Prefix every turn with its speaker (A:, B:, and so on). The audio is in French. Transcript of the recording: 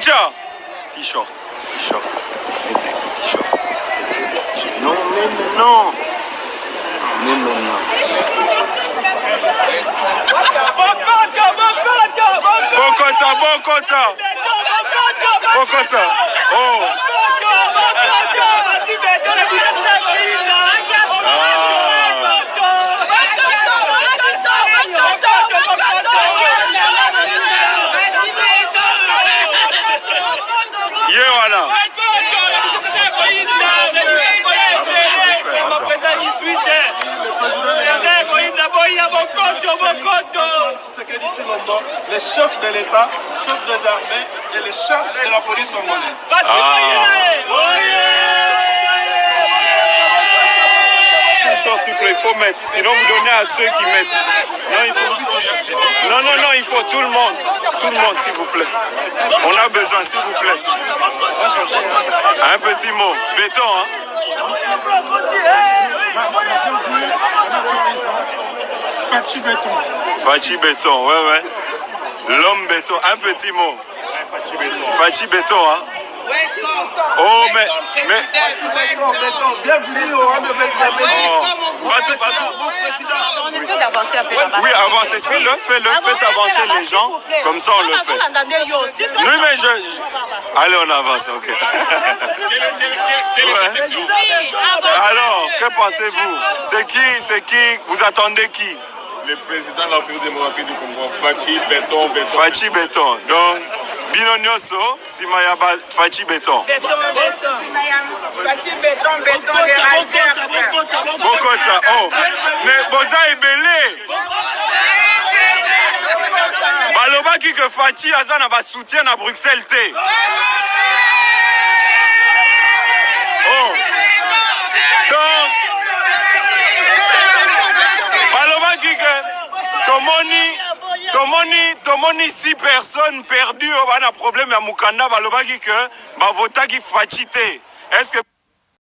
A: Acha. T-shirt. T-shirt. Non, mais non. Mais non. Bokota. Oh. Voilà.
B: Les chefs de l'État, chefs des armées et les chefs de la police congolaise.
A: Il faut mettre, sinon vous donnez à ceux qui mettent. Non, il faut tout le monde. Tout le monde, s'il vous plaît. On a besoin, s'il vous plaît. Un petit mot. Béton, hein?
B: Fachi Béton.
A: Fachi Béton, ouais. L'homme béton, un petit mot. Fachi Béton, hein? Oh, mais...
B: Bienvenue au rang de
C: On essaie d'avancer un peu là-bas.
A: Oui, avancez, faites avancer les gens, comme ça on le fait. Oui, mais allez, on avance, ok. Alors, que pensez-vous? C'est qui? Vous attendez qui?
D: Le président de la République démocratique du Congo, Fachi Béton.
A: Fachi Béton. Donc, Bino Nyoso, Simayaba, Fachi Béton.
E: Fachi Béton,
A: Bokota, oh. Mais Boza est belé. Balobaki que Fachi Azana va soutien à Bruxelles T. Oh. Donc, Balobaki que Tomoni 6 personnes perdues, on a un problème à Mukanda, Balobaki que Bavota qui Fachi T. Est-ce que